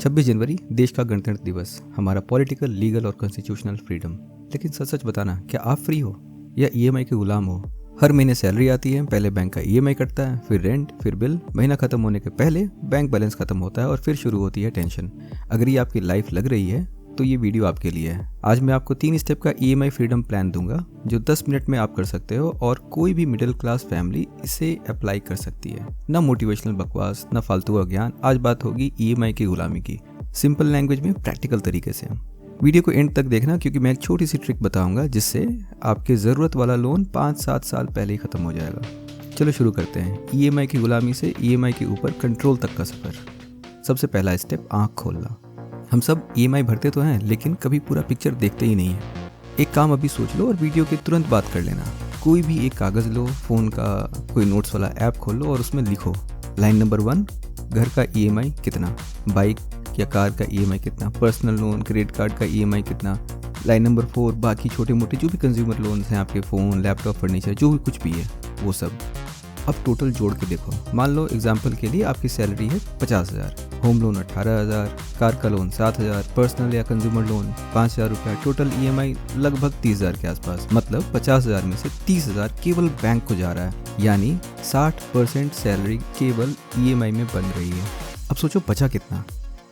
26 जनवरी देश का गणतंत्र दिवस, हमारा पॉलिटिकल, लीगल और कॉन्स्टिट्यूशनल फ्रीडम। लेकिन सच सच बताना, क्या आप फ्री हो या ईएमआई के गुलाम हो? हर महीने सैलरी आती है, पहले बैंक का ईएमआई कटता है, फिर रेंट, फिर बिल। महीना खत्म होने के पहले बैंक बैलेंस खत्म होता है और फिर शुरू होती है टेंशन। अगर ये आपकी लाइफ लग रही है तो ये वीडियो आपके लिए है। आज मैं आपको 3 स्टेप का ईएमआई फ्रीडम प्लान दूंगा जो 10 मिनट में आप कर सकते हो और कोई भी मिडिल क्लास फैमिली इसे अप्लाई कर सकती है। ना मोटिवेशनल बकवास, ना फालतू का ज्ञान। आज बात होगी ईएमआई की गुलामी की, सिंपल लैंग्वेज में, प्रैक्टिकल तरीके से। वीडियो को एंड तक देखना क्योंकि मैं एक छोटी सी ट्रिक बताऊंगा जिससे आपके ज़रूरत वाला लोन 5-7 साल पहले ही ख़त्म हो जाएगा। चलो शुरू करते हैं। ईएमआई की गुलामी से ईएमआई के ऊपर कंट्रोल तक का सफ़र। सबसे पहला स्टेप, आँख खोलना। हम सब ईएमआई भरते तो हैं लेकिन कभी पूरा पिक्चर देखते ही नहीं है। एक काम अभी सोच लो और वीडियो के तुरंत बात कर लेना। कोई भी एक कागज़ लो, फ़ोन का कोई नोट्स वाला ऐप खोल लो और उसमें लिखो लाइन नंबर 1, घर का ईएमआई कितना, बाइक या कार का ईएमआई कितना, पर्सनल लोन, क्रेडिट कार्ड का ईएमआई कितना। लाइन नंबर 4, बाकी छोटे मोटे जो भी कंज्यूमर लोन्स हैं, आपके फ़ोन, लैपटॉप, फर्नीचर, जो भी कुछ भी है वो सब। अब टोटल जोड़ के देखो। मान लो एग्जांपल के लिए आपकी सैलरी है 50,000, होम लोन 18,000, कार का लोन 7,000, पर्सनल या कंज्यूमर लोन 5,000 रुपया, टोटल ईएमआई लगभग 30,000 के आसपास। मतलब 50,000 में से 30,000 केवल बैंक को जा रहा है, यानी 60% सैलरी केवल ईएमआई में बन रही है। अब सोचो बचा कितना?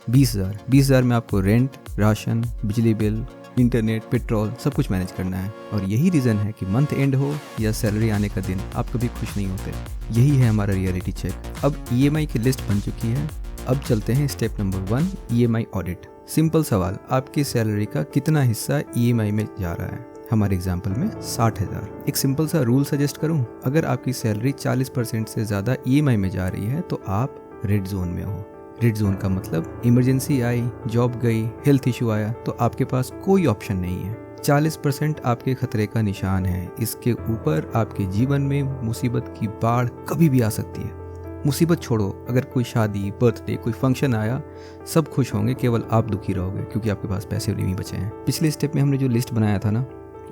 20,000 में आपको रेंट, राशन, बिजली बिल, इंटरनेट, पेट्रोल सब कुछ मैनेज करना है। और यही रीज़न है कि मंथ एंड हो या सैलरी आने का दिन, आप कभी खुश नहीं होते। यही है हमारा रियलिटी चेक। अब ईएमआई की लिस्ट बन चुकी है। अब चलते हैं step number 1, EMI audit. Simple सवाल, आपकी सैलरी का कितना हिस्सा ईएमआई में जा रहा है? हमारे एग्जाम्पल में 60,000। एक सिंपल सा रूल सजेस्ट करूं, अगर आपकी सैलरी 40% से ज़्यादा ईएमआई में जा रही है तो आप रेड जोन में हो। रेड जोन का मतलब इमरजेंसी आई, जॉब गई, हेल्थ इशू आया तो आपके पास कोई ऑप्शन नहीं है। 40% आपके खतरे का निशान है। इसके ऊपर आपके जीवन में मुसीबत की बाढ़ कभी भी आ सकती है। मुसीबत छोड़ो, अगर कोई शादी, बर्थडे, कोई फंक्शन आया, सब खुश होंगे, केवल आप दुखी रहोगे क्योंकि आपके पास पैसे नहीं बचे हैं। पिछले स्टेप में हमने जो लिस्ट बनाया था ना,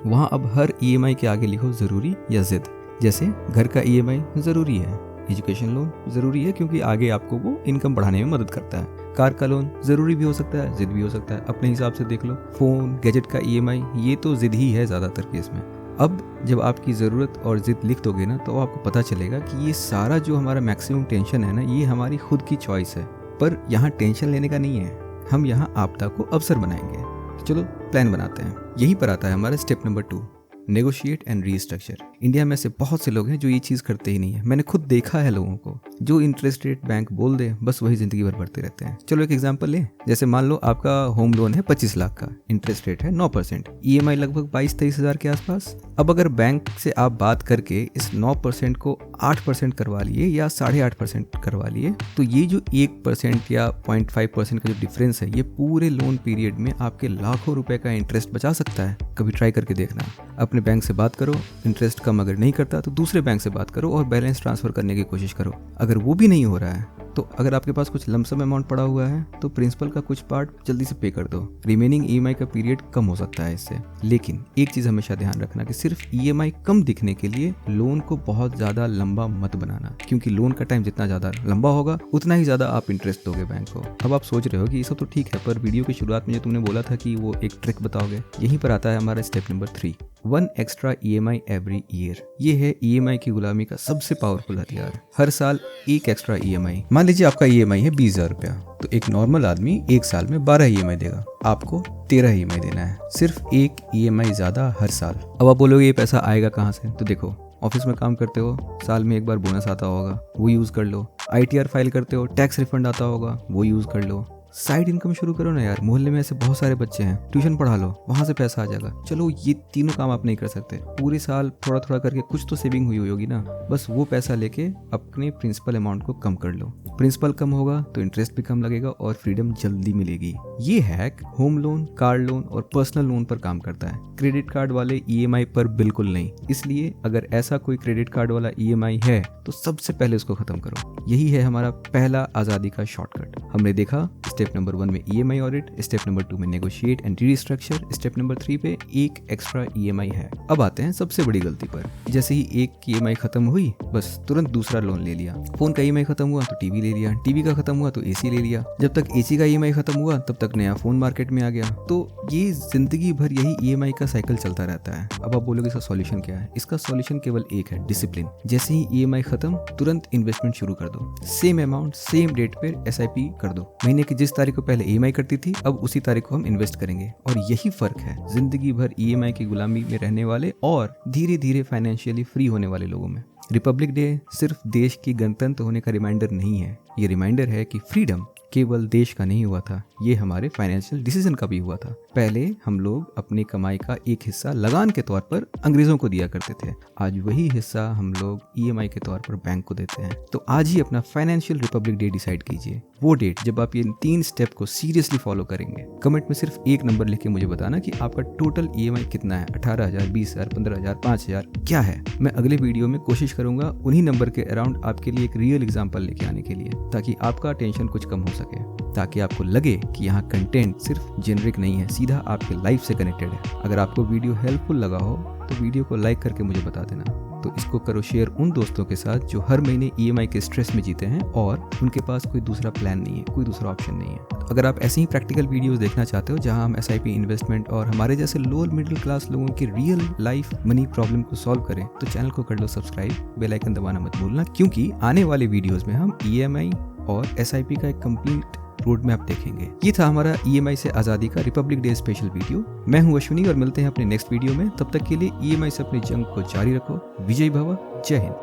वहाँ अब हर ईएमआई के आगे लिखो ज़रूरी या जिद। जैसे घर का ईएमआई ज़रूरी है, एजुकेशन लोन ज़रूरी है क्योंकि आगे आपको वो इनकम बढ़ाने में मदद करता है। कार का लोन ज़रूरी भी हो सकता है, जिद भी हो सकता है, अपने हिसाब से देख लो। फ़ोन, गैजेट का ईएमआई, ये तो जिद ही है ज़्यादातर केस में। अब जब आपकी ज़रूरत और जिद लिख दोगे ना तो आपको पता चलेगा कि ये सारा जो हमारा मैक्सिमम टेंशन है ना, ये हमारी खुद की चॉइस है। पर यहाँ टेंशन लेने का नहीं है, हम यहाँ आपदा को अवसर बनाएंगे। तो चलो प्लान बनाते हैं। यहीं पर आता है हमारा step number 2, negotiate and restructure. India में से बहुत से लोग हैं जो ये चीज़ करते ही नहीं है। मैंने खुद देखा है लोगों को, जो इंटरेस्ट रेट बैंक बोल दे बस वही ज़िंदगी भर भरते रहते हैं। चलो एक एग्जांपल लें। जैसे मान लो आपका होम लोन है 25 लाख का, इंटरेस्ट रेट है 9%, ईएमआई लगभग 22-23 हज़ार के आसपास। अब अगर बैंक से आप बात करके इस 9% को 8% करवा लिए या 8.5% करवा लिए तो ये जो 1% या 0.5% का जो डिफरेंस है, ये पूरे लोन पीरियड में आपके लाखों रुपए का इंटरेस्ट बचा सकता है। कभी ट्राई करके देखना। अपने बैंक से बात करो, इंटरेस्ट कम अगर नहीं करता तो दूसरे बैंक से बात करो और बैलेंस ट्रांसफर करने की कोशिश करो। अगर वो भी नहीं हो रहा है तो अगर आपके पास कुछ लमसम अमाउंट पड़ा हुआ है तो प्रिंसिपल का कुछ पार्ट जल्दी से पे कर दो। रिमेनिंग ईएमआई का पीरियड कम हो सकता है इससे। लेकिन एक चीज हमेशा ध्यान रखना कि सिर्फ ईएमआई कम दिखने के लिए लोन को बहुत ज्यादा लंबा मत बनाना, क्योंकि लोन का टाइम जितना ज्यादा लंबा होगा उतना ही ज्यादा आप इंटरेस्ट दोगे बैंक को। अब आप सोच रहे हो कि ये सब तो ठीक है, पर वीडियो की शुरुआत में जो तुमने बोला था कि वो एक ट्रिक बताओगे, यहीं पर आता है हमारा step number 3, 1 extra EMI every year. ये है ईएमआई की गुलामी का सबसे पावरफुल हथियार। हर साल एक एक्स्ट्रा ईएमआई। मान लीजिए आपका ईएमआई है 20,000 रुपया, तो एक नॉर्मल आदमी एक साल में 12 ईएमआई देगा, आपको 13 ईएमआई देना है, सिर्फ एक ईएमआई ज्यादा हर साल। अब आप बोलोगे ये पैसा आएगा कहाँ से? तो देखो, ऑफिस में काम करते हो, साल में एक बार बोनस आता होगा, वो यूज कर लो। आईटीआर फाइल करते हो, टैक्स रिफंड आता होगा, वो यूज कर लो। साइड इनकम शुरू करो ना यार, मोहल्ले में ऐसे बहुत सारे बच्चे हैं, ट्यूशन पढ़ा लो, वहां से पैसा आ जाएगा। चलो ये तीनों काम आप नहीं कर सकते, पूरे साल थोड़ा थोड़ा करके कुछ तो सेविंग हुई होगी ना, बस वो पैसा लेके अपने प्रिंसिपल अमाउंट को कम कर लो। प्रिंसिपल कम होगा तो इंटरेस्ट भी कम लगेगा और फ्रीडम जल्दी मिलेगी। ये hack home loan, car loan और पर्सनल लोन पर काम करता है, क्रेडिट कार्ड वाले ईएमआई पर बिल्कुल नहीं। इसलिए अगर ऐसा कोई क्रेडिट कार्ड वाला ईएमआई है तो सबसे पहले उसको खत्म करो। यही है हमारा पहला आज़ादी का शॉर्टकट। हमने देखा स्टेप नंबर 1 में EMI ऑडिट, स्टेप नंबर 2 में negotiate and restructure, step number 3 पे एक एक्स्ट्रा EMI है। अब आते हैं सबसे बड़ी गलती पर। जैसे ही एक की EMI खत्म हुई, बस तुरंत दूसरा लोन ले लिया। फोन का EMI खत्म हुआ तो टीवी ले लिया, टीवी का खत्म हुआ तो AC ले लिया। जब तक AC का EMI खत्म हुआ तब तक नया फोन मार्केट में आ गया। तो ये जिंदगी भर यही EMI का साइकिल चलता रहता है। अब आप बोलोगे इसका सॉल्यूशन क्या है? इसका सॉल्यूशन केवल एक है, डिसिप्लिन। जैसे ही EMI खत्म, तुरंत इन्वेस्टमेंट शुरू कर दो। सेम अमाउंट सेम डेट पे SIP कर दो। महीने की जिस तारीख को पहले EMI करती थी, अब उसी तारीख को हम इन्वेस्ट करेंगे। और यही फर्क है जिंदगी भर EMI की गुलामी में रहने वाले और धीरे धीरे फाइनेंशियली फ्री होने वाले लोगों में। रिपब्लिक डे सिर्फ देश की गणतंत्र होने का रिमाइंडर नहीं है, ये रिमाइंडर है कि फ्रीडम केवल देश का नहीं हुआ था, ये हमारे फाइनेंशियल डिसीजन का भी हुआ था। पहले हम लोग अपनी कमाई का एक हिस्सा लगान के तौर पर अंग्रेजों को दिया करते थे, आज वही हिस्सा हम लोग EMI के तौर पर बैंक को देते हैं। तो आज ही अपना फाइनेंशियल रिपब्लिक डे डिसाइड कीजिए, वो डेट जब आप ये 3 स्टेप को सीरियसली फॉलो करेंगे। कमेंट में सिर्फ एक नंबर लिख के मुझे बताना कि आपका टोटल EMI कितना है, 18,000, 20,000, 15,000, 5,000 क्या है। मैं अगले वीडियो में कोशिश करूंगा उन्हीं नंबर के अराउंड आपके लिए एक रियल एग्जाम्पल लेके आने के लिए, ताकि आपका टेंशन कुछ कम हो सके, ताकि आपको लगे कि यहाँ कंटेंट सिर्फ जेनरिक नहीं है, सीधा आपके लाइफ से कनेक्टेड है। अगर आपको वीडियो हेल्पफुल लगा हो तो वीडियो को लाइक करके मुझे बता देना। तो इसको करो शेयर उन दोस्तों के साथ जो हर महीने EMI के स्ट्रेस में जीते हैं और उनके पास कोई दूसरा प्लान नहीं है, कोई दूसरा ऑप्शन नहीं है। अगर आप ऐसे ही प्रैक्टिकल वीडियोस देखना चाहते हो जहां हम SIP इन्वेस्टमेंट और हमारे जैसे लोअर मिडिल क्लास लोगों की रियल लाइफ मनी प्रॉब्लम को सॉल्व करें, तो चैनल को कर लो सब्सक्राइब, बेल आइकन दबाना मत भूलना, क्योंकि आने वाले वीडियोस में हम EMI और SIP का एक कंप्लीट रोड मैप देखेंगे। ये था हमारा EMI से आज़ादी का रिपब्लिक डे स्पेशल वीडियो। मैं हूं अश्विनी और मिलते हैं अपने नेक्स्ट वीडियो में। तब तक के लिए EMI से अपनी जंग को जारी रखो। विजयी भव। जय हिंद।